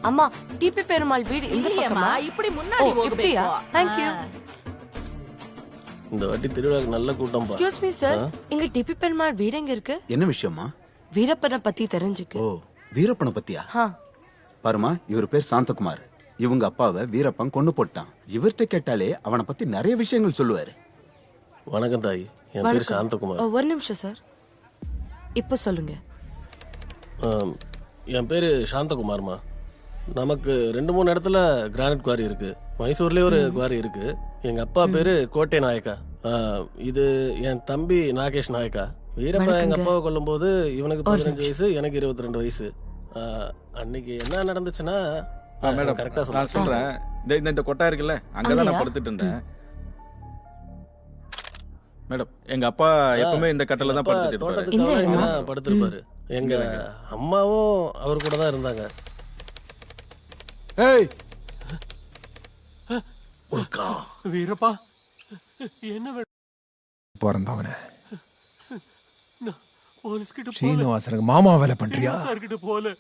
அம்மா டிபி பெருமாள் வீடு இந்த பக்கமா? இப்படி முன்னாடி இப்படியா? Thank you. இந்த வாட்டி திருவிழாக்கு நல்ல கூட்டம். Excuse me sir, இங்க டிபி பெருமாள் வீடு எங்க இருக்கு? என்ன விஷயமா? வீரப்பனை பத்தி தெரிஞ்சுக்கு. ஓ, வீரப்பனை பத்தியா? பாருமா, இவர் பேர் சாந்தகுமார். இவங்க அப்பாவை வீரப்பன் கொண்டு போட்டான். இவர்கிட்ட கேட்டாலே அவனை பத்தி நிறைய விஷயங்கள் சொல்லுவாரு. வணக்கம் தாய், என் பேர் சாந்தகுமார். ஒரு நிமிஷம் சார், இப்போ சொல்லுங்க. என் பேரு சாந்தகுமார்மா. நமக்கு 2-3 இடத்துல கிரானைட் குவாரி இருக்கு. மைசூர்லயே ஒரு குவாரி இருக்கு. எங்க அப்பா பேரு கோட்டை நாயக்கா. இது என் தம்பி நாகேஷ் நாயக்கா. வீரப்பா எங்க அப்பாவை கொல்லும் போது இவனுக்கு 15 வயசு, எனக்கு 22 வயசு. அன்னைக்கு என்ன நடந்துச்சுன்னா மேடம் கரெக்டா நான் சொல்றேன். இந்த கொட்டா இருக்குல்ல, அங்கதான் நான் படுத்துட்டு இருந்தேன். மேடம் எங்க அப்பா எப்பவுமே இந்த கட்டல தான் படுத்துட்டு இருப்பாரு. படுத்திருப்பாரு. எங்க அம்மாவும் அவர் கூட தான் இருந்தாங்க. ஏய் வீரப்பா, என்ன பிறந்தவன போலீஸ் கிட்ட சீனிவாசனுக்கு மாமா வேலை பண்றியா? கிட்ட போல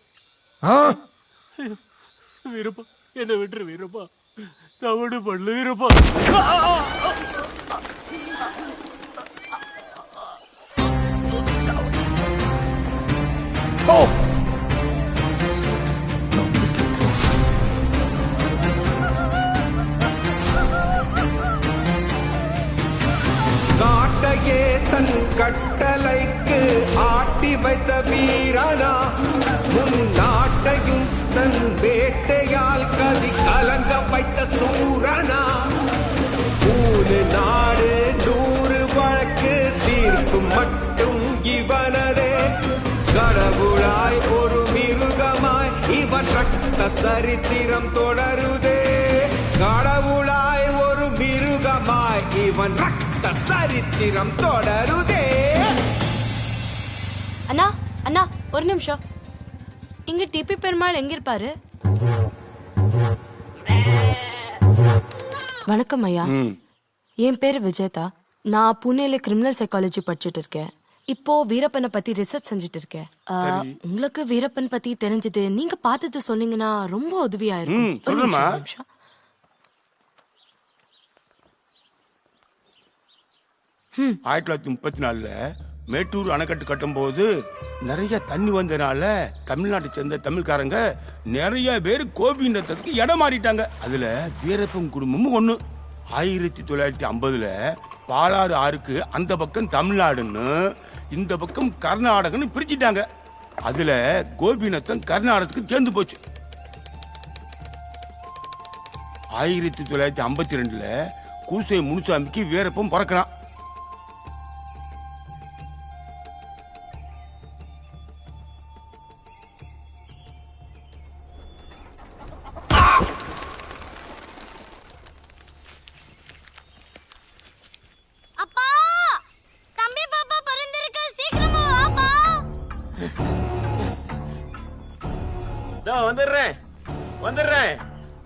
வீரப்பா, என்ன விட்டுரு வீரப்பா, தவடு பண்ணல வீரப்பா. காட்டையே தன் கட்டளைக்கு ஆட்டி வைத்த வீரனா, முன் நாட்டையும் தன் வேட்டையால் கதி கலங்க வைத்த சூரனா, 3 நாடு 100 வழக்கு தீர்ப்பு மட்டும் இவனதே. கடவுளாய் ஒரு மிருகமாய் இவன் ரத்த சரித்திரம் தொடருதே. கடவுளாய் ஒரு மிருகமாய் இவன் ரத்த சரித்திரம் தொடருதே. அண்ணா அண்ணா ஒரு நிமிஷம், இங்க டிபி பெருமாள் எங்க இருப்பாரு? வணக்கம் ஐயா, என் பேரு விஜேதா. நான் புனேல கிரிமினல் சைக்காலஜி படிச்சுட்டு இருக்கேன். இப்போ வீரப்பனை பத்தி ரிசர்ச் செஞ்சுட்டு இருக்கேன். உங்களுக்கு வீரப்பன் பத்தி தெரிஞ்சது நீங்க பார்த்தது சொன்னீங்கன்னா ரொம்ப உதவியா இருக்கும். சொல்லுமா. 1934 மேட்டூர் அணைக்கட்டு கட்டும் போது நிறைய தண்ணி வந்தனால தமிழ்நாட்டை சேர்ந்த தமிழ்காரங்க நிறைய பேர் கோபிநத்தத்துக்கு இடம் மாறிட்டாங்க. அதுல வீரப்பன் குடும்பமும் ஒண்ணு. 1950 பாலாறு ஆறுக்கு அந்த பக்கம் தமிழ்நாடுன்னு இந்த பக்கம் கர்நாடகன்னு பிரிச்சுட்டாங்க. அதுல கோபிநத்தம் கர்நாடகத்துக்கு சேர்ந்து போச்சு. 1952 கூசை முனுசாமிக்கு வீரப்பன் பிறக்கிறான்.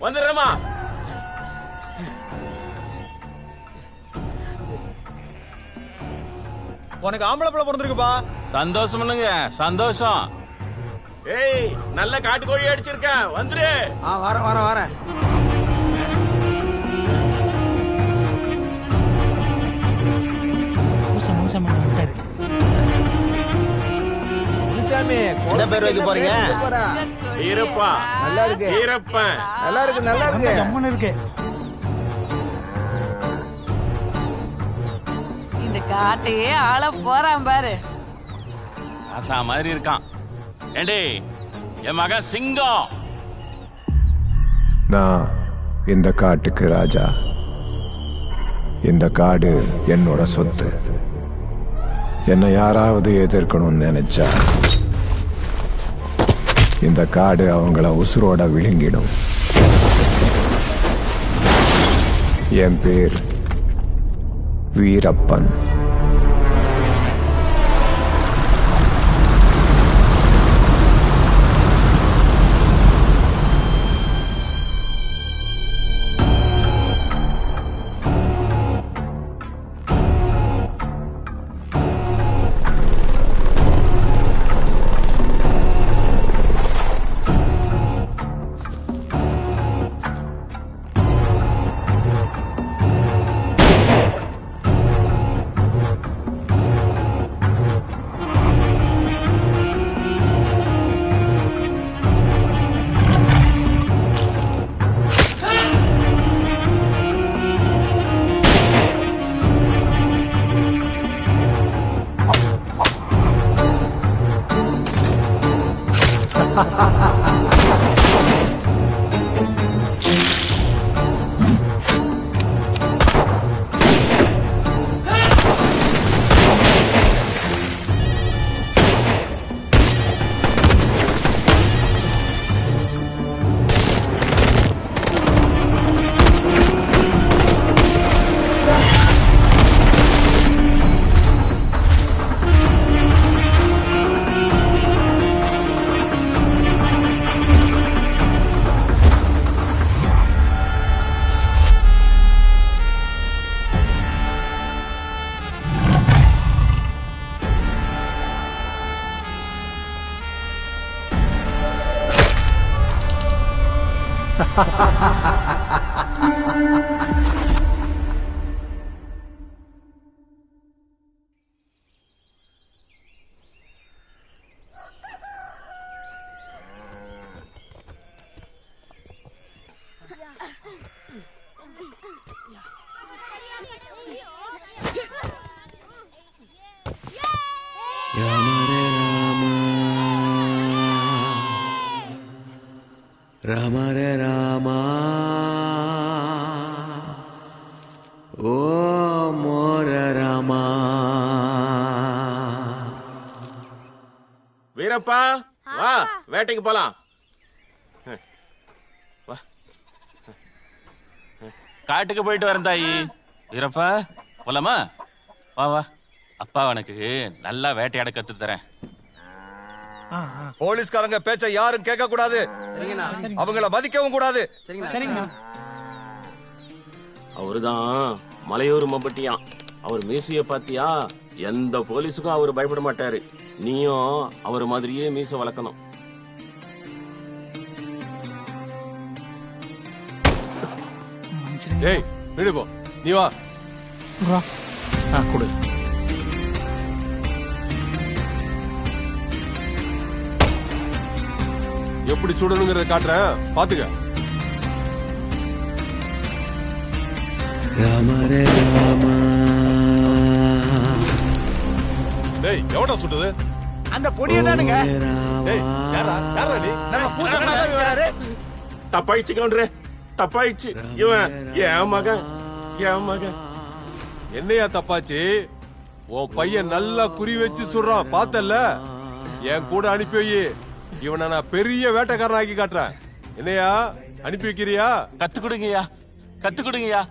வந்துடுறேமா. உனக்கு ஆம்பளை பிள்ளை பிறந்திருக்குப்பா. சந்தோஷம் பண்ணுங்க, சந்தோஷம். ஏய், நல்ல காட்டுக்கோழி அடிச்சிருக்கேன், வந்துரு. வரேன். என்ன பேர் வைக்க போறீங்க? வீரப்பா. நல்லா இருக்கு. வீரப்பன் நல்லா இருக்கு. அம்மன் இருக்கு. இந்த காட்டையே ஆள போறான் பாரு. ஆசா மாதிரி இருக்கான். ஏண்டே, என் மகன் சிங்கம். நான் இந்த காட்டுக்கு ராஜா. இந்த காடு என்னோட சொத்து. என்னை யாராவது எதிர்க்கணும்னு நினைச்சா இந்த காடு அவங்கள உசுரோட விழுங்கிடும். என் பேர் வீரப்பன். ராம ரே ராமா ஓ மோர ராமா. வீரப்பா வா வேட்டைக்கு போலாம். வா காட்டுக்கு போயிட்டு வரேன் தாயி. வீரப்பா போலாமா? வா வா, அப்பா உனக்கு நல்லா வேட்டையாட கத்து தரேன். போலீஸ்காரங்க பேச்ச யாரும் கேட்க கூடாது, அவங்கள மதிக்கவும் கூடாது. அவருதான் மலையூர் மம்பட்டியான். அவர் மீசைய பாத்தியா? எந்த போலீஸுக்கும் அவர் பயப்பட மாட்டாரு. நீயும் அவர் மாதிரியே மீச வளர்க்கணும். ஏய் வீடு போ, நீ வா. கொடு. எப்படி சுடணுங்கிறத காட்டுறேன், பாத்துக்க. ராம ரே ராமா. டேய் எவடா சுட்டது? அந்த பொடியே தானுங்க. டேய் யாரா நீ? நம்ம பூசக்கடை வராரு. தப்பாயிடுச்சு கவுண்டரே, தப்பாயிடுச்சு. இவன் என் மகன், என் மகன். என்னையா தப்பாச்சு? உன் பையன் நல்லா குறி வச்சு சுடுறான், பார்த்தல்ல? என் கூட அனுப்பி வை. இவனை நான் பெரிய வேட்டைக்காரன் ஆக்கி காட்டுறேன். என்னையா அனுப்பி வைக்கிறியா? கத்து கொடுங்கய்யா, கத்து கொடுங்கய்யா.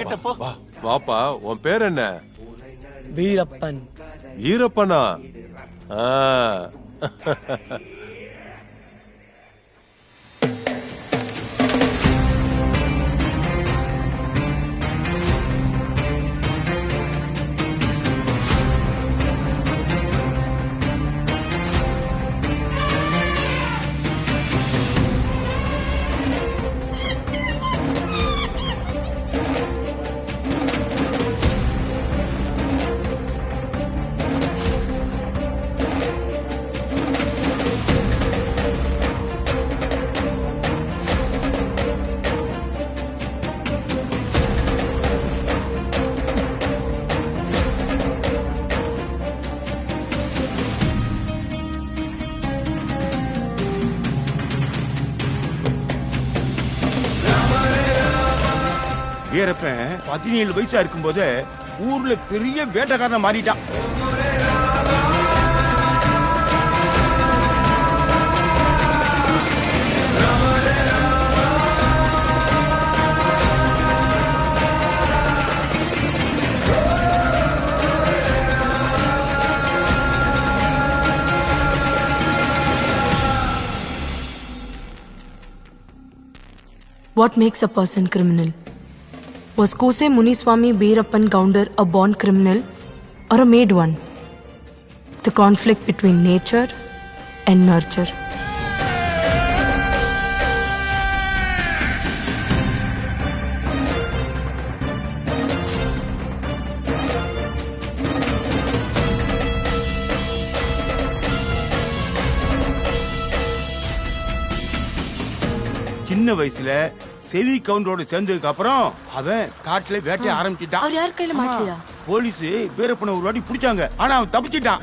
கிட்ட போ. வாப்பா, உன் பேர் என்ன? வீரப்பன். ஈரப்பனா? ஆ. வீரப்பன் 17 வயசா இருக்கும்போது ஊர்ல பெரிய வேட்டைக்காரன் மாறிட்டான். What makes a person criminal? Was Kose Muniswamy Veerappan Gounder a born criminal or a made one? The conflict between nature and nurture. சின்ன வயசுல செவி கவுண்டரோட சேர்ந்ததுக்கு அப்புறம் அவன் காட்டுல வேட்டைய ஆரம்பிச்சிட்டான். அவர் யார் கையில மாட்டலையா? போலீஸ் வீரப்பனை ஒரு வாட்டி பிடிச்சாங்க, ஆனா அவன் தப்பிச்சிட்டான்.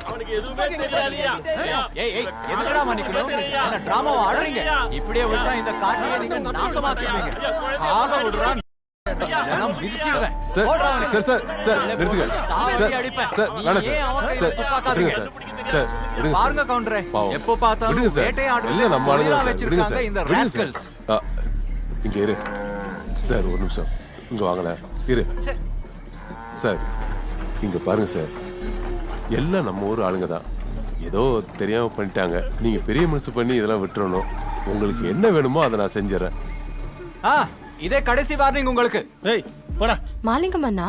அவனுக்கு எதுவுமே தெரியாதுயா. எதுக்குடா மன்னிக்கணும்? அந்த டிராமாவை அழறீங்க. இப்படியே விட்டா இந்த காட்டையே நீங்க நாசமாக்குவீங்க. ஆக விடுறான். நான் மிதிச்சிடுவேன். சார் சார் சார் நிறுத்துங்க. சார் அடிப்பேன். சார் வேணாம் சார். சார் விடுங்க சார். சார் விடுங்க சார். பாருங்க கவுண்டரே, பாவம். எப்போ பார்த்தாலும் விடுங்க சார். வேட்டையாடுறது எல்லாம் நம்ம ஆளுங்க சார். விடுங்க வச்சிருக்காங்க சார். இந்த விடுங்க சார். ராஸ்கல்ஸ். இங்க இரு சார், ஒரு நிமிஷம் இங்க வாங்கல. இரு சார், இங்க பாருங்க சார், எல்லாம் நம்ம ஊர் ஆளுங்க தான். ஏதோ தெரியாம பண்ணிட்டாங்க. நீங்க பெரிய மனசு பண்ணி இதெல்லாம் விட்டுறணும். உங்களுக்கு என்ன வேணுமோ அதை நான் செஞ்சிடறேன். இதே கடைசி வார்னிங் உங்களுக்கு. ஏய் போடா. மாலிங்கம் அண்ணா,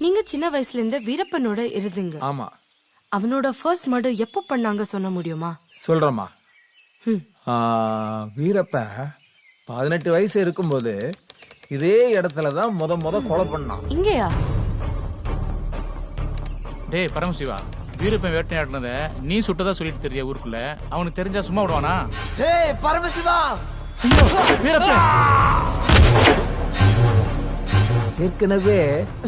நீங்க சின்ன வயசுல இருந்தே வீரப்பனோட இருந்தீங்க. ஆமா, அவனோட ஃபர்ஸ்ட் மர்டர் எப்போ பண்ணாங்க சொல்ல முடியுமா? சொல்றேம்மா. வீரப்ப 18 வயசு இருக்கும்போது இதே இடத்துல தான் முத கொலை பண்ணான். இங்கேயா? டேய் பரமசிவா, வீரப்பன் வேட்டையாடினத நீ சுட்டதா சொல்லிட்டு தெரிய ஊருக்குள்ள, அவனுக்கு தெரிஞ்சா சும்மா விடுவானா? ஏய் பரமசிவா, வீரப்பன் ஏற்கனவே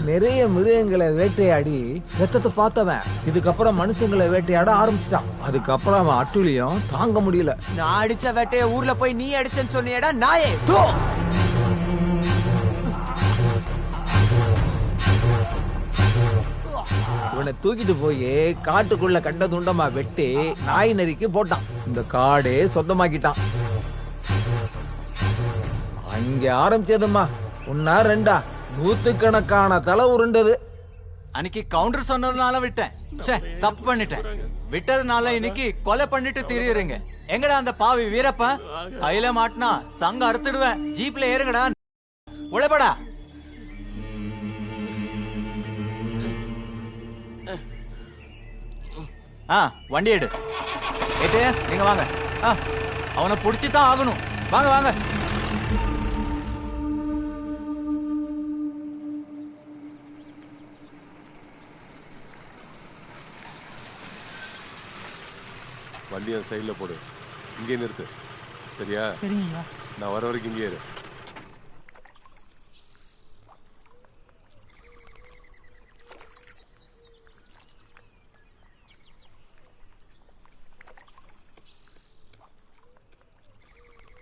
நிறைய மிருகங்களை வேட்டையாடி ரத்தத்தை பார்த்தவன் இதுக்கப்புறம் மனுஷங்களை வேட்டையாட ஆரம்பிச்சிட்டான். அதுக்கப்புறம் அவன் அட்டுலியும் தாங்க முடியல. நான் அடிச்ச வேட்டைய ஊர்ல போய் நீ அடிச்சேன்னு சொன்னியடா நாயே. இவனை தூக்கிட்டு போய் காட்டுக்குள்ள கண்ட துண்டமா வெட்டி நாய் நரிக்கு போட்டான். இந்த காடே சொந்தமாக்கிட்டான். அங்க ஆரம்பிச்சதுமா ஒன்னா ரெண்டா நூத்துக்கணக்கான தலை உருண்டது. அன்னைக்கு கவுண்டர் சொன்னதுனால விட்டேன். தப்பு பண்ணிட்டேன். விட்டதுனால இன்னைக்கு கொலை பண்ணிட்டு திரியுறீங்க. எங்கடா அந்த பாவி வீரப்பன்? கையில மாட்டினா சங்க அறுத்துடுவேன். ஜீப்ல ஏறுங்கடா, உழைப்படா. வண்டி எடு. ஏட்டே நீங்க வாங்க. அவனை பிடிச்சிதான் ஆகணும். வாங்க வாங்க. வண்டியை சைடில் போடு, இங்கே நிறுத்து. சரியா? சரிங்கய்யா. நான் வர வரைக்கும் இங்கே இரு.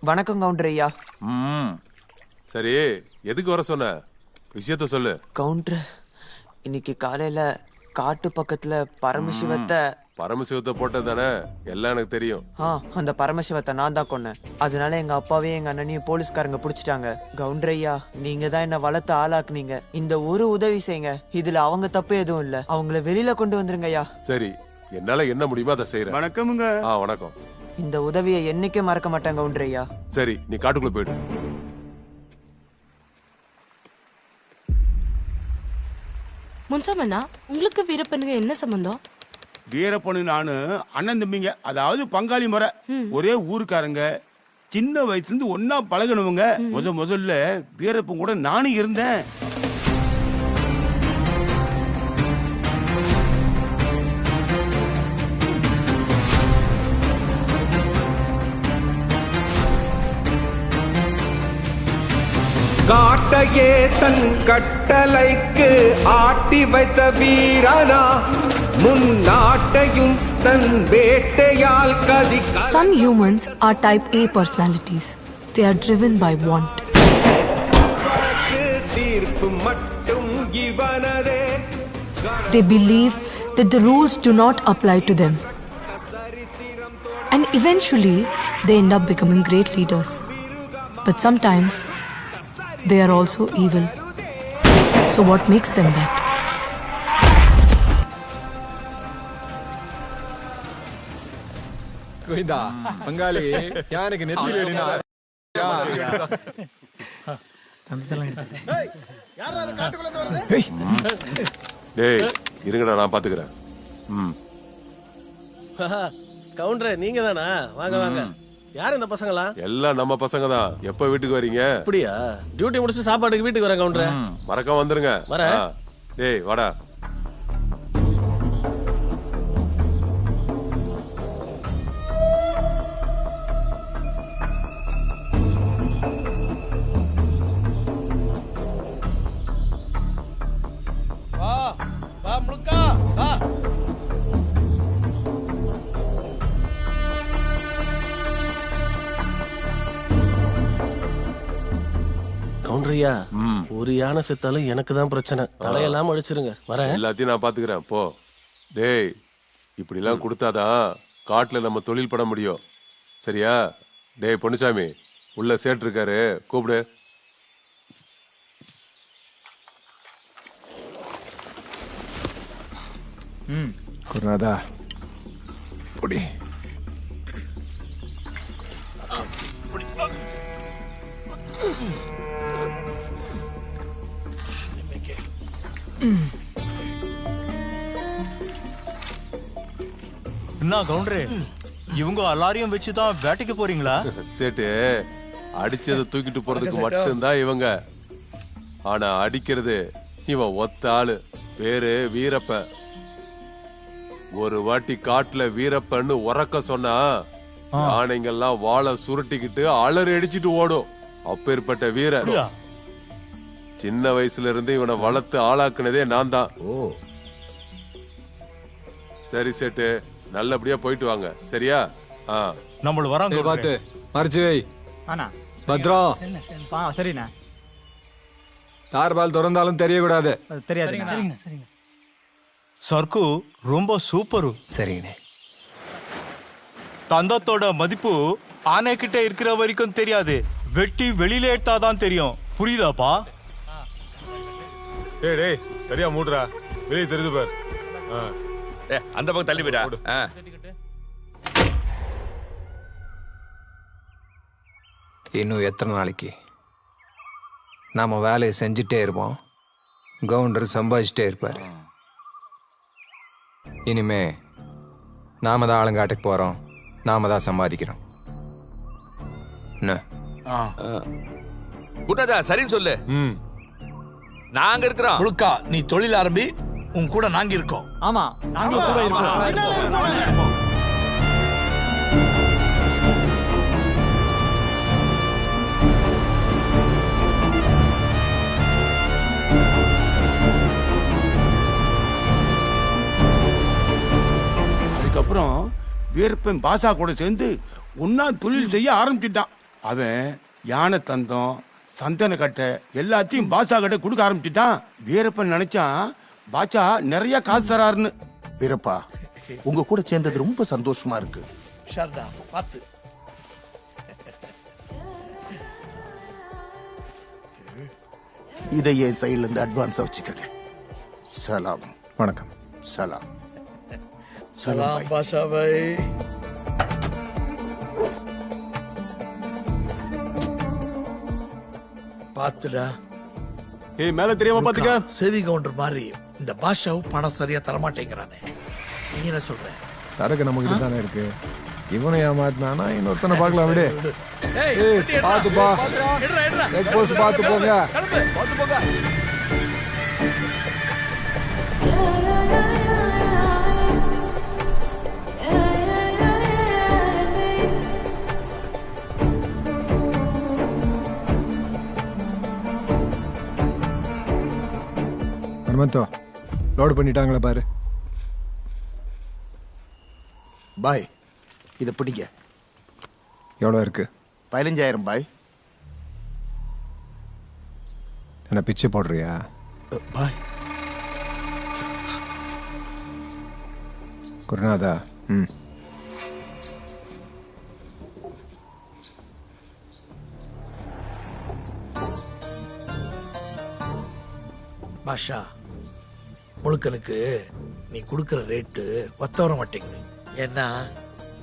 வணக்கம் கவுண்டர் ஐயா. சரி, எதுக்கு வர சொன்ன? விஷயத்த சொல்லு. கவுண்டர், இன்னைக்கு காலையில காட்டு பக்கத்துல பரமசிவத்தை போட்டது தானே? எல்லாம் எனக்கு தெரியும். அந்த பரமசிவத்தை நான் தான் கொன்னேன். அதனால எங்க அப்பாவையும் எங்க அண்ணனையும் போலீஸ்காரங்க புடிச்சிட்டாங்க. கவுண்டர் ஐயா, நீங்க தான் என்ன வளர்த்து ஆளாக்குனீங்க. இந்த ஒரு உதவி செய்யுங்க. இதுல அவங்க தப்பு எதுவும் இல்ல. அவங்கள வெளியில கொண்டு வந்துருங்க ஐயா. சரி, என்னால என்ன முடியுமோ அதை செய்யறேன். வணக்கமுங்க. வணக்கம். இந்த உதவியை என்னைக்கே மறக்க மாட்டேன் கவுண்டர் ஐயா. சரி, நீ காட்டுக்குள்ள போயிடு. முன்சாமண்ணா, உங்களுக்கு வீரப்பனுக்கு என்ன சம்பந்தம்? வீரப்பனு நானு அண்ணன் தம்பிங்க, அதாவது பங்காளி முறை. ஒரே ஊருக்காரங்க. சின்ன வயசுல இருந்து ஒன்னா பழகணுங்க. முதல்ல வீரப்பன் கூட நானும் இருந்தேன். காட்டையே தன் கட்டளைக்கு ஆட்டி வைத்த வீரனா, முன்னாட்டையும் தன் வேட்டையால் கதி. Some humans are type A personalities. They are driven by want. தீர்ப்பு மட்டும் இவனதே. They believe that the rules do not apply to them. And eventually, they end up becoming great leaders. But sometimes, they are also evil. So what makes them that? Govinda, பங்காளி யாருக்கு நெத்தி வேடினா? டேய், இருங்கடா, நான் பாத்துக்கிறேன். கவுண்டரே, நீங்க தானா? வாங்க வாங்க. யார் இந்த பசங்களா? எல்லாம் நம்ம பசங்க தான். எப்ப வீட்டுக்கு வரீங்க? அப்படியா? டியூட்டி முடிச்சு சாப்பாட்டுக்கு வீட்டுக்கு வரேன் கவுண்டரே. மறக்காம வந்துருங்க. வரேன். டேய் வாடா. வா முழுக்கா வா. கவுண்டரையா, ஒரு யானை செத்தாலும் எனக்கு தான் பிரச்சனை. தலையெல்லாம் அடிச்சிருங்க. வரேன். எல்லாத்தையும் நான் பாத்துக்கிறேன். போ. டேய், இப்படி எல்லாம் கொடுத்தாதான் காட்டுல நம்ம தொழில் பண்ண முடியும். சரியா? டேய் பொன்னுசாமி, உள்ள சேட்டு இருக்காரு, கூப்பிடு. குருநாதா, பொடி. என்ன கவுண்டரே, இவங்க எல்லாரையும் வச்சுதான் வேட்டைக்கு போறீங்களா? சேட்டு அடிச்சதை தூக்கிட்டு போறதுக்கு மட்டும்தான் இவங்க. ஆனா அடிக்கிறது இவன் ஒத்த ஆளு. பேரு வீரப்பன். ஒரு வாட்டி காட்டுல வீரப்பன்னு உறக்க சொன்னா யானைங்கெல்லாம் வாழை சுருட்டிக்கிட்டு அலறி அடிச்சிட்டு ஓடும். அப்பேற்பட்ட வீரன். சின்ன வயசுல இருந்து இவனை வளர்த்து ஆளாக்குனதே நான் தான். சரி சேட்டு, நல்லபடியா போயிட்டு வாங்க. சரியா? நம்மள வராங்க பார்த்து மறைச்சு வை. பத்ரம். சரிண்ணா. தார்பால் திறந்தாலும் தெரியக்கூடாது. தெரியாது. சர்க்கு ரொம்ப சூப்பரு. சரிங்கண்ணே. தந்தத்தோட மதிப்பு ஆனை கிட்ட இருக்கிற வரைக்கும் தெரியாது. வெட்டி வெளியில எடுத்தாதான் தெரியும். புரியுதாப்பா? டேய் சரியா மூடுறா. வெளியே தெரிஞ்சு பார். அந்த பக்கம் தள்ளி போயிடா. இன்னும் எத்தனை நாளைக்கு நாம வேலையை செஞ்சுட்டே இருப்போம், கவுண்டர் சம்பாதிச்சுட்டே இருப்பாரு. இனிமே நாம தான் ஆளுங்காட்டுக்கு போறோம், நாம தான் சம்பாதிக்கிறோம். குருநாதா சரின்னு சொல்லு. நாங்க இருக்கிறோம். முழுக்கா நீ தொழில் ஆரம்பி, உன் கூட நாங்க இருக்கோம். ஆமா, நாங்க கூட இருக்கோம். அதுக்கப்புறம் வீரப்பன் பாஷா கூட சேர்ந்து ஒன்னா தொழில் செய்ய ஆரம்பிச்சிட்டான். அவன் யானை தந்தம், சந்தன கட்டை எல்லாத்தையும் பாஷா கிட்ட கொடுக்க ஆரம்பிச்சிட்டான். வீரப்பன் நினைச்சான் பாஷா நிறைய காசு தராருன்னு. வீரப்பா, உங்க கூட சேர்ந்தது ரொம்ப சந்தோஷமா இருக்கு. பார்த்து இதை என் சைட்ல இருந்து அட்வான்ஸா வச்சுக்கங்க. சலாம். வணக்கம். சலாம். சலாம் பாஷா பாய். பாத்துடா. ஏய் மேல தெரியாம பாத்துக்க. சேவி கவுண்டர் மாதிரி இந்த பாஷாவும் பணம் சரியா தரமாட்டேங்கிறானே. நீ என்ன சொல்ற? சரக்கு நம்ம கிட்ட தானே இருக்கு. இவனை ஏமாத்தினானா இன்னொருத்தனை பார்க்கலாம். விடு. பாத்துப்பா. செக் போஸ்ட் பார்த்து போங்க. ஹனுமந்தோ, லோடு பண்ணிட்டாங்களா பாரு. பாய், இதை பிடிங்க. எவ்வளோ இருக்கு? 15,000 பாய். என்ன பிச்சை போடுறியா? பாய். குருநாதா. பாஷா, முழுக்கனுக்கு நீ கொடுக்கற ரேட்டு ஒத்த வர மாட்டேங்குது. ஏன்னா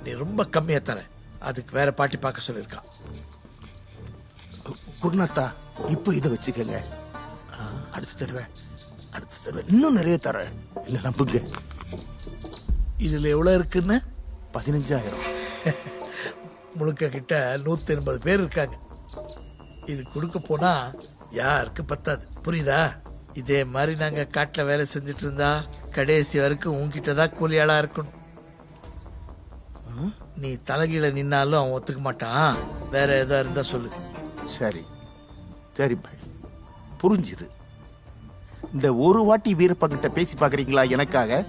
நீ ரொம்ப கம்மியா தர. அதுக்கு வேற பாட்டி பார்க்க சொல்லியிருக்கான். குருநாத்தா, இப்போ இதை வச்சுக்கங்க. அடுத்த தடவை இன்னும் நிறைய தரேன். இல்ல நம்புங்க. இதுல எவ்வளவு இருக்குன்னு? 15,000. முழுக்க கிட்ட 180 பேர் இருக்காங்க. இது கொடுக்க போனா யாருக்கு பத்தாது. புரியுதா? இதே மாதிரி நாங்க காட்டுல வேலை செஞ்சுட்டு இருந்தா கடைசி வரைக்கும் உன்கிட்ட தான் கூலியாளா இருக்கணும். நீ தலைகீழ நின்னாலும் அவன் ஒத்துக்க மாட்டான். வேற ஏதோ இருந்தா சொல்லு. சரி சரி பாய், புரிஞ்சுது. இந்த ஒரு வாட்டி வீரப்பங்கிட்ட பேசி பாக்குறீங்களா எனக்காக?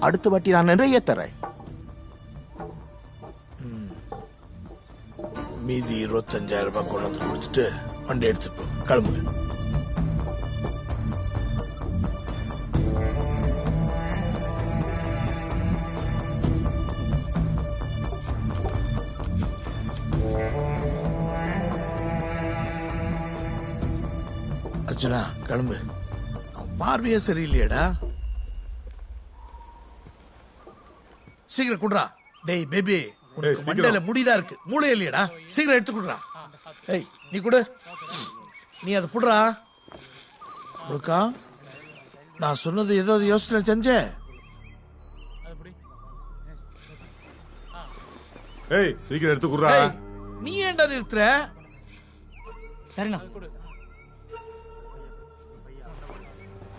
அடுத்த வாட்டி நான் நிறைய தரேன். மீதி 25,000 ரூபாய் கொண்டு வந்து கொடுத்துட்டு வண்டி எடுத்துட்டு போ. கிளம்புங்க. அர்ஜுனா, கிளம்பு. அவன் பார்வையே சரியில்லையடா. சீக்கிரம் குடுறா. டேய் பேபி, உனக்கு மண்டையில முடிதான் இருக்கு, மூளை இல்லையடா. சீக்கிரம் எடுத்து குடுறா. ஏய், நீ குடு. நீ அதை புடுறா. முழுக்கா, நான் சொன்னது ஏதாவது யோசனை செஞ்சேன். ஏய் சீக்கிரம் எடுத்து குடுறா. ஏய், நீ ஏன்டா நிறுத்துற? சரிண்ணா.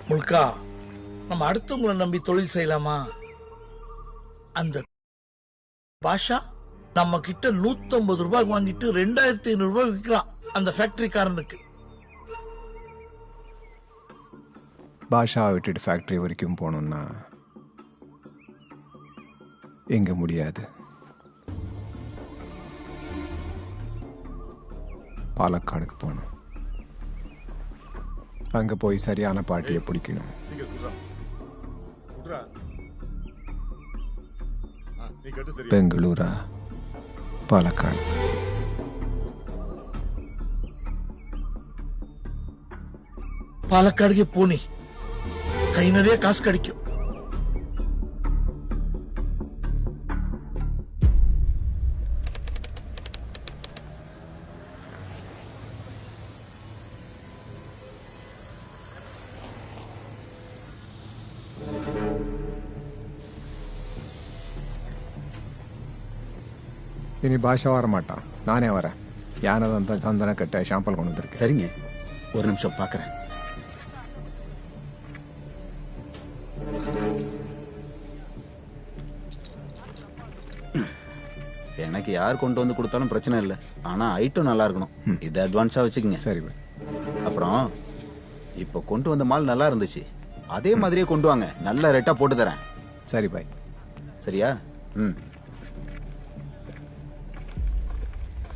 முல்கா, நம்ம அடுத்தவங்களை நம்பி தொழில் செய்யலாமா? அந்த பாஷா நம்ம கிட்ட 150 ரூபாய் வாங்கிட்டு 2500 ரூபாய் விற்கிறான் அந்த ஃபேக்டரிக்காரனுக்கு. பாஷா விட்டுட்டு ஃபேக்டரி வரைக்கும் போகணுன்னா எங்க முடியாது. பாலக்காடுக்கு போகணும். அங்க போய் சரியான பாட்டியை பிடிக்கணும். சீக்கிரம் குடுறா. குடுறா. நீ கட்டு சரி. பெங்களூரா பாலக்காடு. பாலக்காடுக்கு போனி கை நிறைய காசு கிடைக்கும். இனி பாஷா வர மாட்டான், நானே வரேன். யானதான் தான் சந்தன கட்ட ஷாம்பல் கொண்டு வந்திருக்கேன். சரிங்க, ஒரு நிமிஷம் பார்க்குறேன். எனக்கு யார் கொண்டு வந்து கொடுத்தாலும் பிரச்சனை இல்லை, ஆனால் ஐட்டம் நல்லா இருக்கணும். இது அட்வான்ஸாக வச்சுக்கோங்க. சரி. அப்புறம் இப்போ கொண்டு வந்த மால் நல்லா இருந்துச்சு, அதே மாதிரியே கொண்டு வாங்க, நல்ல ரேட்டாக போட்டு தரேன். சரி பாய். சரியா? ம்.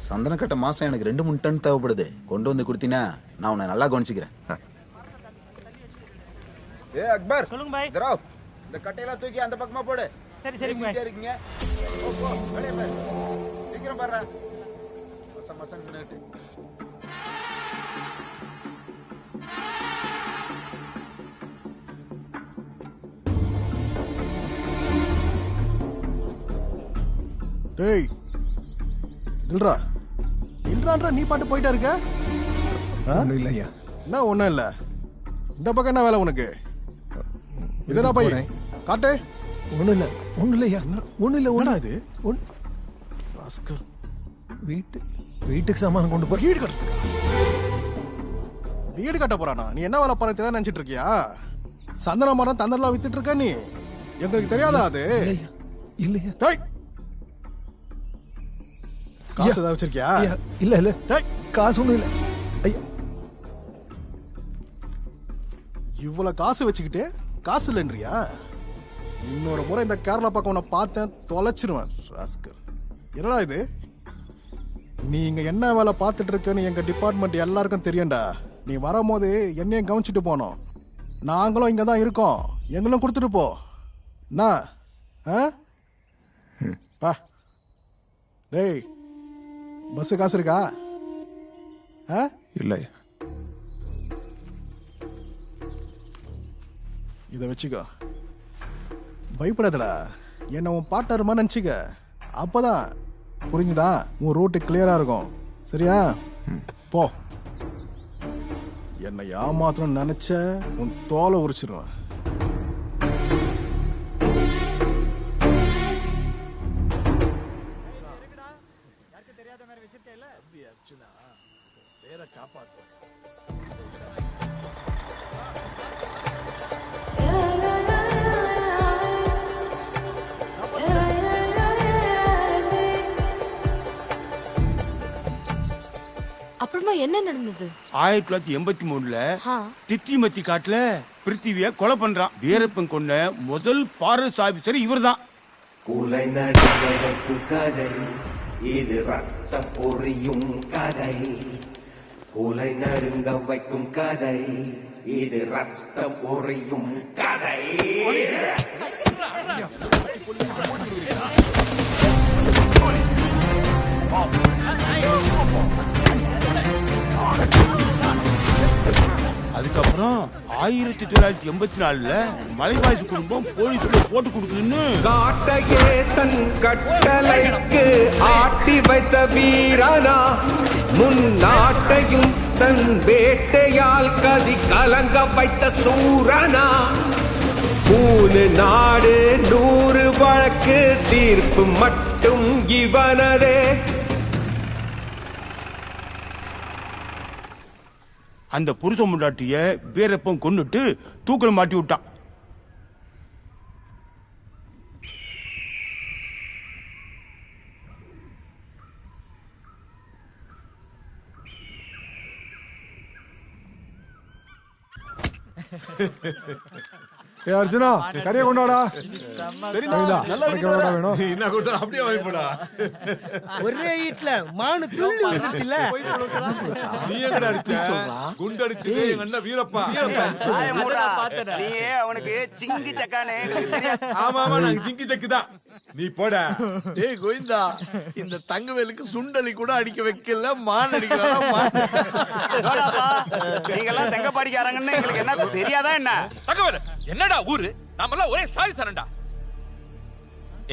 சந்தனக்கட்டை மாதம் எனக்கு 2-3 டன் தேவைப்படுது. கொண்டு வந்து கொடுத்தீங்கன்னா நான் உன்னை நல்லா கவனிச்சுக்கிறேன். ஏ அக்பர், சொல்லுங்க பாய். திராவ், இந்த கட்டையெல்லாம் தூக்கி அந்த பக்கமா போடு. சரி சரிங்க பாய். இருக்கீங்க. ஓ போ, வெளியே போ. சீக்கிரம் பாரு. மசம் மசம் நின்னுட்டு. டேய் நில்றா நில்றான்றா, நீ பாட்டு போயிட்டா இருக்க. ஒன்றும் இல்லையா? என்ன ஒன்றும் இல்லை. இந்த பக்கம் என்ன வேலை உனக்கு? இதனா பை காட்டு. ஒன்றும் இல்லை, ஒன்றும் இல்லையா? ஒன்றும் இல்லை. ஒன்றா இது ராஸ்கல். வீட்டுக்கு சாமான் கொண்டு போய் வீடு கட்ட வீடு கட்ட போறானா? நீ என்ன வேலை பண்ண தெரியாது நினைச்சிட்டு இருக்கியா? சந்தன மரம் தந்தர்லாம் வித்துட்டு இருக்க நீ, எங்களுக்கு தெரியாதா அது? இல்லையா? டேய், காசு ஏதாவது வச்சிருக்கியா? இல்ல இல்ல, காசு ஒன்றும் இல்லை. ஐயா, இவ்வளவு காசு வச்சுக்கிட்டு காசு இல்லைன்றியா? இன்னொரு முறை இந்த கேரளா பக்கம் உன்னை பார்த்தேன், தொலைச்சிருவேன் ராஸ்கல். என்னடா இது? நீ இங்க என்ன வேலை பார்த்துட்டு இருக்கன்னு எங்க டிபார்ட்மெண்ட் எல்லாருக்கும் தெரியும்டா. நீ வரும்போது என்னையும் கவனிச்சுட்டு போனோம். நாங்களும் இங்க தான் இருக்கோம், எங்களும் கொடுத்துட்டு போ. என்ன பா. டேய், பஸ் காசு இருக்கா? இல்லையா? இதை வச்சுக்கோ, பயப்படாதடா. என்ன உன் பார்ட்னர்மா நினச்சிக்க, அப்போதான் புரிஞ்சுதா உன் ரூட்டு கிளியரா இருக்கும். சரியா? போ. என்னை ஏமாத்தணும்னு நினைச்ச உன் தோலை உரிச்சிருவேன். அப்புறமா என்ன நடந்தது? 1983ல தித்திமத்தி காட்டுல பிருத்திவிய கொலை பண்றான். வீரப்பன் கொண்ட முதல் ஃபாரஸ்ட் ஆபீசர் இவர்தான். கூலை நடுங்க வைக்கும் கதை இது, ரத்தம் பொரியும் கதை. கூலை நடுங்க வைக்கும் கதை இது, ரத்தம் பொரியும் கதை. அதுக்கப்புறம் 1984ல மலைவாசி குடும்பம் போலீஸ்ல போட்டு கொடுக்குதுன்னு காட்டையே தன் கட்டளைக்கு ஆட்டி வைத்த வீரனா, முன் நாட்டையும் தன் வேட்டையால் கதி கலங்க வைத்த சூரனா. 3 நாடு 100 வழக்கு தீர்ப்பு மட்டும் இவனதே. அந்த புருஷ முண்டாட்டிய வீரப்பன் கொன்னுட்டு தூக்கில் மாட்டி விட்டான். ஏ அர்ஜுனா கறியை கொண்டாடா. அப்படியே வாங்கிப்படா. ஒரே ஈட்ல மானு துள்ளி வந்துருச்சுல. நீ எங்கடா அடிச்ச? குண்டு அடிச்சது எங்க அண்ணன் வீரப்பா. நீயே அவனுக்கு சிங்கி சக்கானே. ஆமா ஆமா நாங்க ஜிங்கி ஜக்கு தான். நீ போடா. டேய் கோவிந்தா, இந்த தங்கவேலுக்கு சுண்டலி கூட அடிக்க வைக்கல, மான் அடிக்கிறானா? நீங்க எல்லாம் செங்கப்பாடிக்காரங்கன்னு எங்களுக்கு என்ன தெரியாதா என்ன? தங்கவேலு என்னடா ஊரு? நாமெல்லாம் ஒரே சாதி சரண்டா.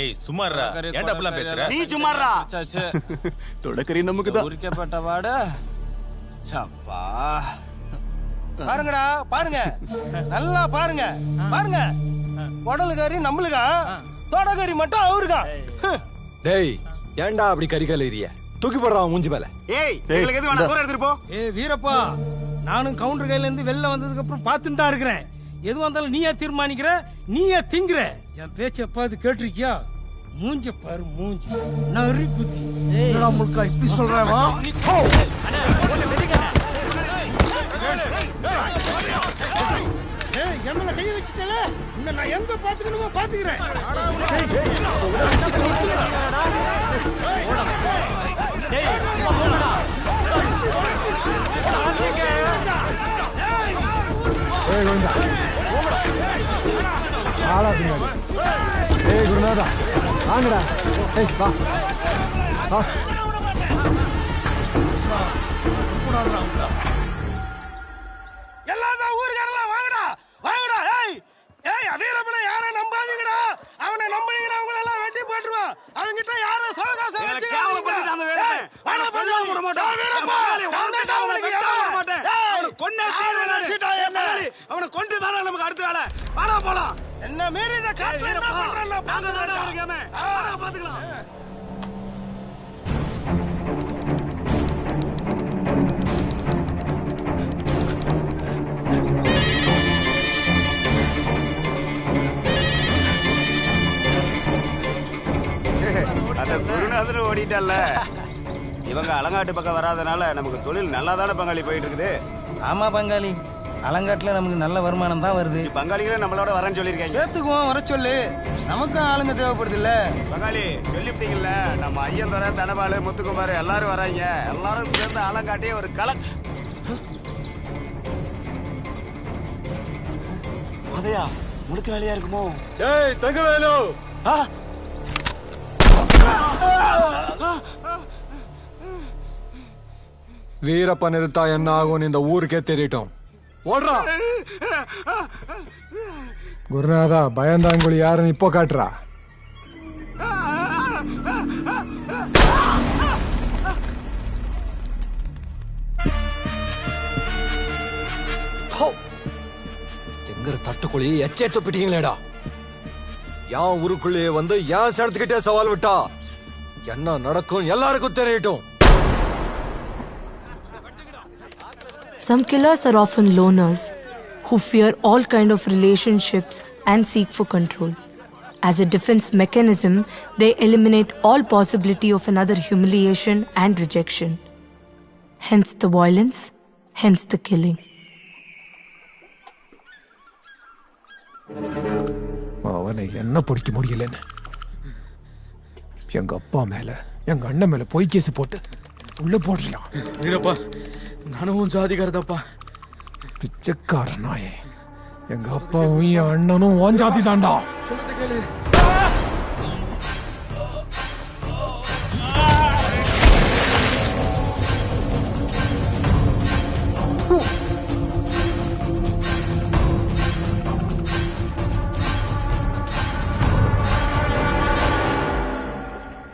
ஏய் சும்மாறா, ஏன்டா அப்படிலாம் பேசுற? நீ சும்மாறா. தொடக்கறி நமக்கு தான். உரிக்கப்பட்ட வாட. சப்பா. பாருங்கடா, பாருங்க, நல்லா பாருங்க, பாருங்க. உடலுக்காரி நம்மளுக்கா, தொடக்கறி மட்டும் அவருக்கா. டேய் ஏன்டா அப்படி கறிக்கல ஏறிய? தூக்கி போடுறான் மூஞ்சி மேல. ஏய் எங்களுக்கு எது வேணா தூர எடுத்துட்டு போ. ஏய் வீரப்பா, நானும் கவுண்டர் கையில இருந்து வெளில வந்ததுக்கு அப்புறம் பார்த்துட்டு தான் இருக்கிறேன். எது வந்தாலும் நீயா தீர்மானிக்கிற, நீயா திங்கிற. என் பேச்ச பார்த்து கேட்டிருக்கியா? மூஞ்ச பாரு, மூஞ்சி நரி புத்தி. என்னடா முல்கா இப்படி சொல்றேன்? எம்மல கைய வச்சிட்டல, இன்ன நான் எங்க பாத்துக்கணுமோ பாத்துக்கிறேன். ஏய் கோவிந்தா ஆளா பின்னாடி. ஏய் குருநாதா வாங்கடா. ஏய் வா வா. எல்லாரும் ஊர்காரலாம் வாங்கடா, வாங்கடா. ஏய் ஏய் வீரப்பனை யாரை நம்பாதீங்கடா. அவனை நம்புனீங்கடா உங்களை எல்லாம் வெட்டி போட்டுருவான். அவங்கிட்ட யாரை சவகாசம் வச்சு கேவலப்படுத்திட்டு அந்த வேலை. வாடா பண்ண விட மாட்டோம். வீரப்பா வந்துட்டா உங்களுக்கு விட மாட்டேன். அவனை கொன்னே தீர்வனடா. என்ன அவனை கொண்டு தான நமக்கு அடுத்த வேலை. வாடா போலாம். என்ன மீறி இந்த காட்டுல என்ன பண்றேன்னா நாங்க தான இருக்கமே. வாடா பாத்துக்கலாம். அந்த குருநாதர் ஓடிட்டல்ல. இவங்க அலங்காட்டு பக்கம் வராதனால நமக்கு தொழில் நல்லா தானே பங்காளி போயிட்டு இருக்குது. ஆமா பங்காளி, அலங்காட்டுல நமக்கு நல்ல வருமானம் தான் வருது. பங்காளிகளே நம்மளோட வரேன்னு சொல்லியிருக்காங்க. சேர்த்துக்குவோம், வர சொல்லு. நமக்கும் ஆளுங்க தேவைப்படுது இல்ல பங்காளி? சொல்லிவிட்டீங்கல்ல, நம்ம ஐயந்தோர தனபாலு முத்துக்குமார் எல்லாரும் வராங்க. எல்லாரும் சேர்ந்து அலங்காட்டியே ஒரு அதையா முழுக்க வேலையா இருக்குமோ? டேய் தங்கவேலு, வீரப்பன் இருந்தா என்ன ஆகும் இந்த ஊருக்கே தெரியட்டும். ஓடுறா குருநாதா. பயந்தாங்குழி யாருன்னு இப்போ காட்டுறா. எங்கிற தட்டுக்குழி எச்சே துப்பிட்டீங்களேடா. யான் ஊருக்குள்ளேயே வந்து ஏன் சடத்துக்கிட்டே சவால் விட்டா என்ன நடக்கும் எல்லாருக்கும் தெரியட்டும். Some killers are often loners who fear all kind of relationships and seek for control. As a defense mechanism, they eliminate all possibility of another humiliation and rejection. Hence the violence, hence the killing. அவனை என்ன பிடிக்க முடியலன்னு எங்க அப்பா மேல எங்க அண்ணன் மேல பொய் கேஸ் போட்டு உள்ள போடுறியா? வீரப்பா நானும் ஜாதிகாரதாப்பா. பிச்சைக்கார நாயே, எங்க அப்பாவும் என் அண்ணனும் உன் ஜாதி தாண்டா.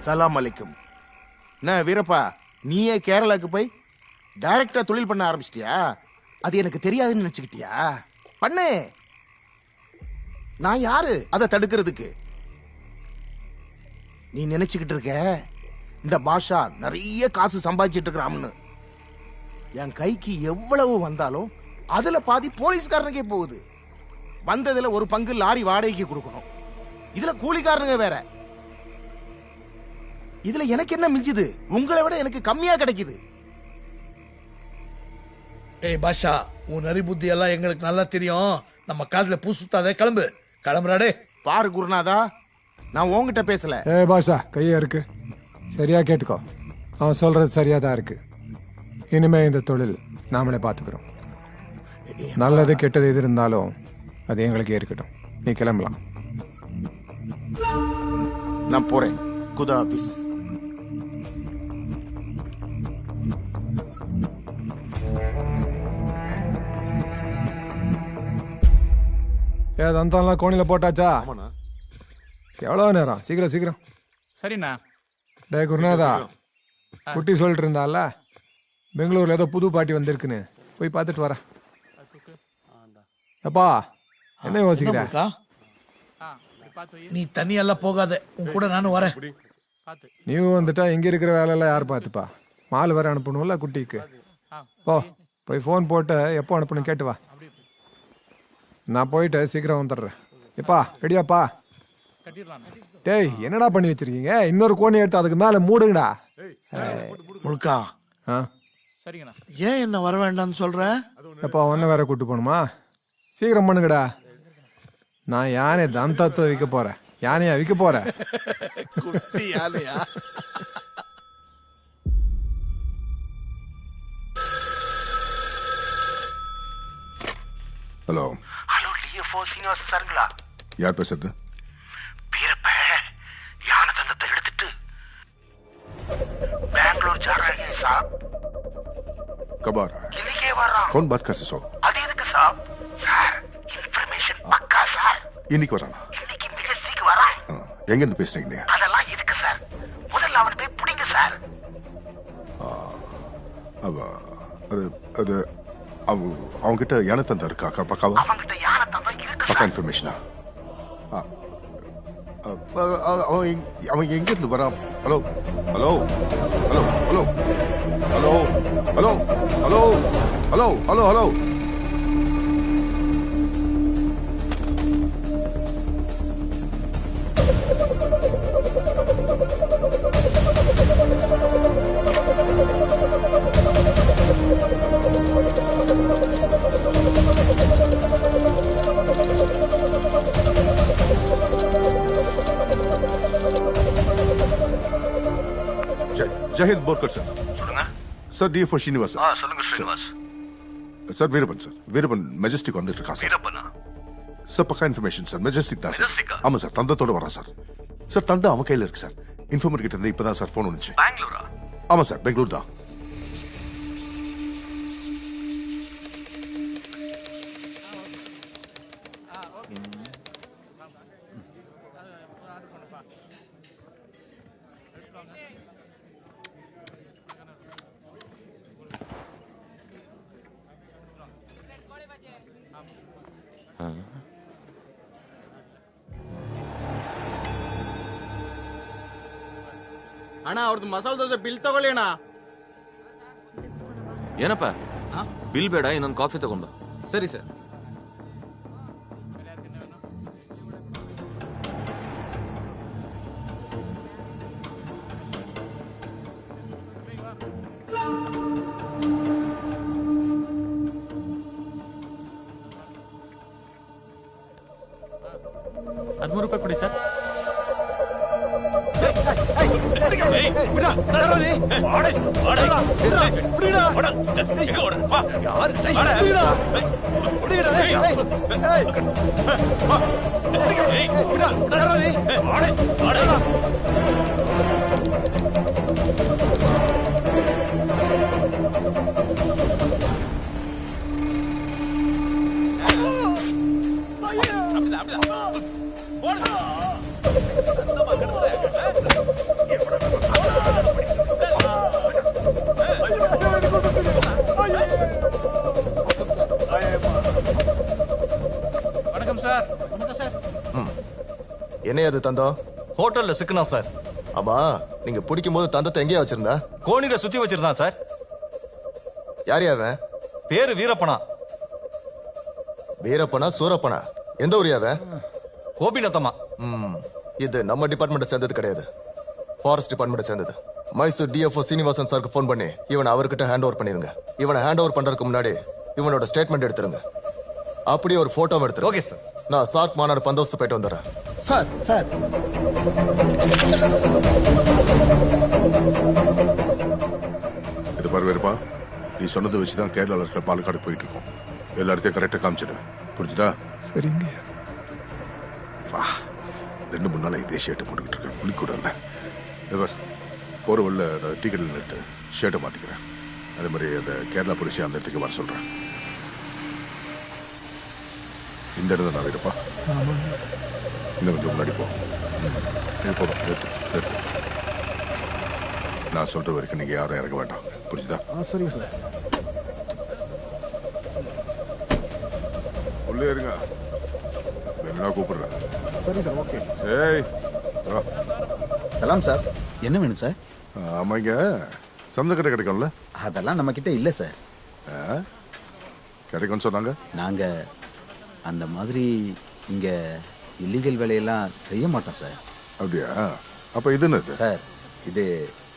சலாம் அலைக்கும். என்ன வீரப்பா, நீயே கேரளாக்கு போய் டைரக்டா தொழில் பண்ண ஆரம்பிச்சிட்டியா? அது எனக்கு தெரியாதுன்னு நினைச்சுக்கிட்டியா? பண்ணு. நான் யாரு அதை தடுக்கிறதுக்கு? நீ நினைச்சுக்கிட்டு இருக்க இந்த பாஷா நிறைய காசு சம்பாதிச்சிட்டு இருக்கிறான்னு. என் கைக்கு எவ்வளவு வந்தாலும் அதுல பாதி போலீஸ்காரனுக்கே போகுது. வந்ததுல ஒரு பங்கு லாரி வாடகைக்கு கொடுக்கணும். இதுல கூலிக்காரனுங்க வேற. இதுல எனக்கு என்ன மிஞ்சுது? உங்களை விட எனக்கு கம்மியா கிடைக்குது. ஏய் பாஷா, உன் நரி புத்தி எல்லாம் எங்களுக்கு நல்லா தெரியும். நம்ம காதுல பூ சுத்தாதே. கிளம்பு, கிளம்புறாடே. பாரு குருநாதா, நான் உங்ககிட்ட பேசல. ஏ பாஷா, கையா இருக்கு. சரியா கேட்டுக்கோ. அவன் சொல்றது சரியா தான் இருக்கு. இனிமே இந்த தொழில் நாமளே பார்த்துக்கிறோம். நல்லது கெட்டது எது இருந்தாலும் அது எங்களுக்கு இருக்கட்டும். நீ கிளம்பலாம். நான் போறேன். குதா ஆபீஸ். ஏ தந்தம்லாம் கோணில போட்டாச்சா? எவ்வளோ நேரம்? சீக்கிரம் சீக்கிரம். சரிண்ணா. டே குருநாதா, குட்டி சொல்லிட்டு இருந்தால பெங்களூர்ல ஏதோ புது பாட்டி வந்திருக்குன்னு, போய் பார்த்துட்டு வரேன். எப்பா என்ன யோசிக்கிற? நீ தனியெல்லாம் போகாத, உன் கூட நானும் வரேன். நீயும் வந்துட்டா இங்க இருக்கிற வேலையெல்லாம் யார் பார்த்துப்பா? மால் வேற அனுப்பணும்ல குட்டிக்கு. ஓ, போய் ஃபோன் போட்டு எப்போ அனுப்பணும் கேட்டு வா. நான் போயிட்டு சீக்கிரம் வந்துடுறேன். எப்பா ரெடியாப்பா? டேய் என்னடா பண்ணி வச்சிருக்கீங்க? இன்னொரு கோணி எடுத்து அதுக்கு மேல மூடுங்கடா. முழுக்கா, சரிங்கண்ணா. ஏன் என்ன வர வேண்டாம்னு சொல்ற? எப்பா ஒன்ன வேற கூட்டு போகணுமா? சீக்கிரம் பண்ணுங்கடா. நான் யானை தந்தத்தை விற்க போறேன். யானையா விற்க போறேன். குட்டி யானையா? ஹலோ ஹலோ, டிஎஃப்ஓ சீனிவாசன் சாருங்களா? யார் பேசுறது? வீரப்ப யானை தந்தத்தை எடுத்துட்டு பெங்களூர் जा रहे हैं साहब. कब आ रहा है? இன்னைக்கே வர்றான். कौन बात कर रहे हो? அது எதுக்கு சார்? சார், இன்ஃபர்மேஷன் பக்கா சார். இன்னைக்கு வரானா? இன்னைக்கு மெஜஸ்டிக் வரான். எங்க இருந்து பேசுறீங்க நீங்க? அதெல்லாம் எதுக்கு சார்? முதல்ல அவனை போய் பிடிங்க சார். அவ அது அது அவங்க கிட்ட யானை தந்தா இருக்கா? பக்காவா? அவன்கிட்ட யானை தந்தா இருக்கு. பக்கா இன்ஃபர்மேஷனா? அவன் எங்க இருந்து வரான்? Hello hello hello hello hello hello hello hello hello hello ஜெயஹிந்த் போர்கர் சார். சொல்லுங்க சார், டி ஃபார் ஸ்ரீனிவாஸ். சொல்லுங்க Srinivas. Sir Veerappan sir. Veerappan Majestic வந்துட்டு இருக்கா சார். வீரப்பனா? சார் பக்கா இன்ஃபர்மேஷன் சார். மெஜஸ்டிக் தான் சார். ஆமா சார், தந்தத்தோட வரா சார். சார் தந்தம் அவன் கையில இருக்கு சார். இன்ஃபார்மர் கிட்ட இருந்து இப்பதான் சார் ஃபோன் வந்துச்சு. பெங்களூரா? ஆமா சார், பெங்களூர் தான். ಅಣ್ಣ ಅವ್ರದ್ದು ಮಸಾಲೆ ದೋಸೆ ಬಿಲ್ ತಗೊಳ್ಳಿ ಅಣ್ಣ. ಏನಪ್ಪ ಬಿಲ್ ಬೇಡ, ಇನ್ನೊಂದು ಕಾಫಿ ತಗೊಂಡು. ಸರಿ ಸರ್. ₹13 ಕೊಡಿ ಸರ್. வணக்கம் சார். வணக்கம் சார். என்ன அது தந்தம்? ஹோட்டல்ல சிக்கனா சார். ஆமா, நீங்க பிடிக்கும் போது தந்தத்தை எங்கேயா வச்சிருந்தா? கோணில சுத்தி வச்சிருந்தான் சார். யார் அவன்? பேரு வீரப்பனா. வீரப்பனா சூரப்பனா? எந்த ஊர் அவன்? கோபிநத்தமா. இது நம்ம டிபார்ட்மெண்ட் சேர்ந்தது கிடையாது, ஃபாரஸ்ட் டிபார்ட்மெண்ட் சேர்ந்தது. மைசூர் டிஎஃப்ஓ சீனிவாசன் சாருக்கு ஃபோன் பண்ணி இவனை அவர்கிட்ட ஹேண்ட் ஓவர் பண்ணிருங்க. இவனை ஹேண்ட் ஓவர் பண்றதுக்கு முன்னாடி இவனோட ஸ்டேட்மெண்ட் எடுத்துருங்க. அப்படியே ஒரு போட்டோ எடுத்துருங்க. Okay sir. நான் சார்க் மாநாடு பந்தோஸ்து போயிட்டு வந்துடுறேன். சார் சார் இது பாரு வீரப்பா, நீ சொன்னதை வச்சுதான் கேரளாவில் இருக்கிற பாலக்காடு போயிட்டு இருக்கோம். எல்லா இடத்தையும் கரெக்டாக காமிச்சிடு, புரிஞ்சுதா? சரிங்க. வா, 2-3 நாள் இதே ஷர்ட்டை போட்டுக்கிட்டு இருக்கேன், குளிக்கூட இல்லை. எவர் போகிற வழியில் அந்த டிக்கெட்டில் எடுத்து ஷர்ட்டை மாற்றிக்கிறேன். அதே மாதிரி அந்த கேரளா போலீஸை அந்த இடத்துக்கு வர சொல்கிறேன். இந்த இடம் தான் நான் வீரப்பா. இன்னும் கொஞ்சம் முன்னாடி போ. இது போதும், நிறுத்து. நான் சொல்கிற வரைக்கும் நீங்கள் யாரும் இறங்க வேண்டாம், புரிஞ்சுதா? சரிங்க சார். உள்ளே இருங்க, என்ன கூப்பிடுறேன். சரி சார், ஓகே. ஏய் சலாம் சார். என்ன வேணும் சார்? ஆமாம், இங்கே சமைச்ச கடை கிடைக்கும்ல? அதெல்லாம் நம்ம கிட்ட இல்லை சார். கிடைக்கும்னு சொன்னாங்க. நாங்க அந்த மாதிரி இங்க இல்லீகல் வேலையெல்லாம் செய்ய மாட்டோம் சார். அப்படியா? அப்போ இது என்னது சார்? இது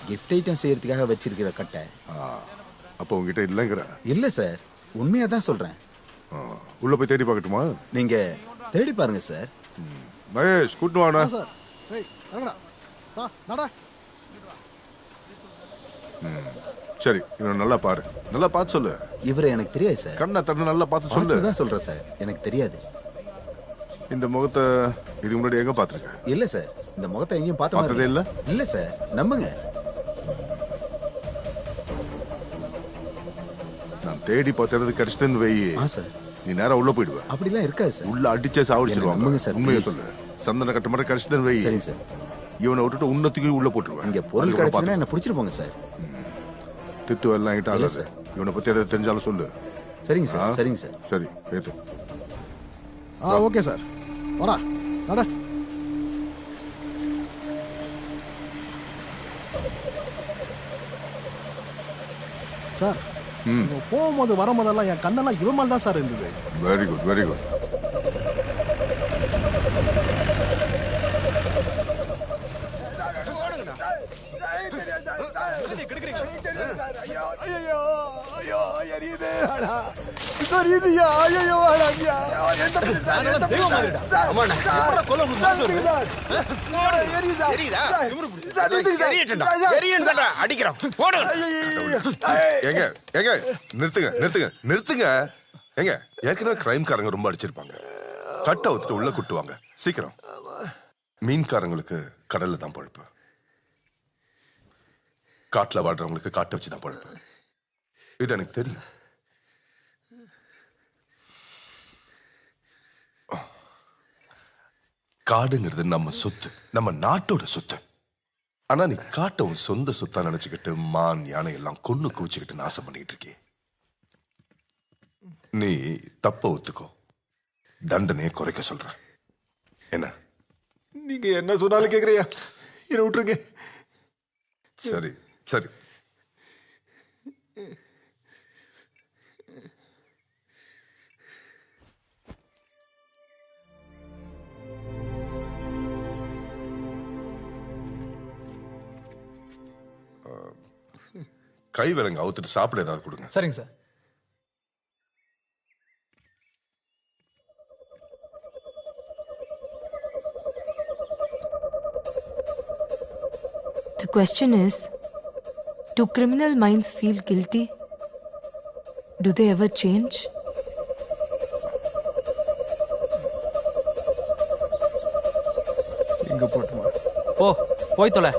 கிஃப்ட் ஐட்டம் செய்யறதுக்காக வச்சிருக்கிற கட்டை. அப்போ உங்ககிட்ட இல்லைங்கிற? இல்லை சார், உண்மையாக தான் சொல்றேன். உள்ள போய் தேடி பார்க்கட்டுமா? நீங்க தேடி பாருங்க சார். மகேஷ், கூட்டு வாடா. சரி, இவனை நல்லா பாரு, நல்லா பார்த்து சொல்லு. இவரை எனக்கு தெரியாது சார். கண்ணை தண்ணி நல்லா பார்த்து சொல்லு. தான் சொல்றேன் சார், எனக்கு தெரியாது. இந்த முகத்தை இதுக்கு முன்னாடி எங்க பார்த்துருக்க? இல்ல சார், இந்த முகத்தை எங்கேயும் பார்த்ததே இல்ல. இல்ல சார், நம்புங்க. நான் தேடி பார்த்தது கிடைச்சதுன்னு வை சார், நீ நேரம் உள்ள போயிடுவ. அப்படிலாம் இருக்காது சார். உள்ள அடிச்சே சாவடிச்சிருவாங்க சார். உண்மையை சொல்லு. சந்தன கட்ட மாதிரி கிடைச்சதுன்னு வை. சரி சார். இவனை விட்டுட்டு உன்னத்துக்கு உள்ள போட்டுருவேன். இங்க பொருள் கிடைச்சதுன்னா என்ன பிடிச்சிட்டு போங்க சார். திட்டு வரலாம் ஆகிட்டா இல்லை சார். இவனை பத்தி எதாவது தெரிஞ்சாலும் சொல்லு. சரிங்க சார். சரிங்க சார். சரி, ஏத்து. ஓகே சார், வரா நட. சார், போகும்போது வரும்போதெல்லாம் என் கண்ணெல்லாம் இவன் மேல தான் சார் இருந்தது. Very good, very good. நிறுத்துங்க. எங்க ஏற்கனவே கிரைம்காரங்க ரொம்ப அடிச்சிருப்பாங்க. கட்டை ஒத்துட்டு உள்ள குட்டுவாங்க. சீக்கிரம். மீன்காரங்களுக்கு கடல்ல தான் பொழப்பு, காட்டுல வாழ்றவங்களுக்கு காட்டை வச்சுதான் பொழப்பு. இது எனக்கு தெரியும். காடுங்கிறது நம்ம சொத்து, நம்ம நாட்டோட சொத்து. ஆனா நீ காட்டை உன் சொந்த சொத்தா நினைச்சுக்கிட்டு மான் யானை எல்லாம் கொன்னு கூச்சிக்கிட்டு நாசம் பண்ணிக்கிட்டு இருக்கே. நீ தப்ப ஒத்துக்கோ, தண்டனையை குறைக்க சொல்ற. என்ன நீங்க என்ன சொன்னாலும் கேக்குறியா? என்ன விட்டுருங்க. சரி சரி. கை விலங்க அவுத்துட்டு சாப்பிட ஏதாவது கொடுங்க. சரிங்க sir. The question is, do criminal minds feel guilty? Do they ever change? இங்க போட்டுமா. போய் தொலை.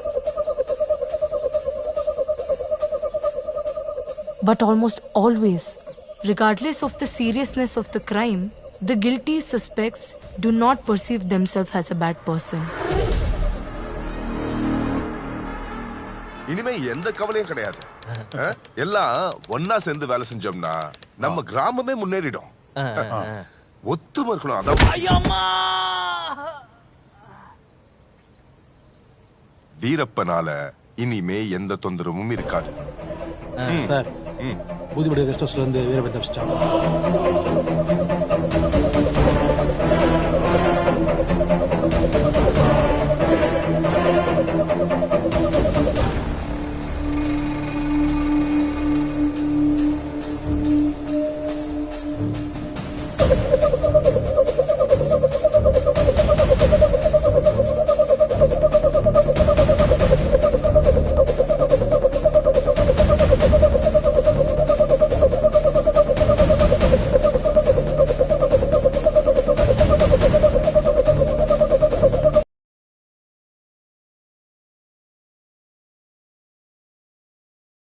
But almost always, regardless of the seriousness of the crime, the guilty suspects do not perceive themselves as a bad person. இனிமே எந்த கவலையும் கிடையாது. எல்லாம் ஒன்னா சேர்ந்து வேலை செஞ்சோம்னா நம்ம கிராமமே முன்னேறிடும். ஒத்துமை இருக்கணும். அதான் வீரப்பனால இனிமே எந்த தொந்தரவும் இருக்காது. சார், புதுப்படி கெஸ்ட் ஹவுஸ்ல இருந்து வீரப்பன் தப்பிச்சிட்டாங்க.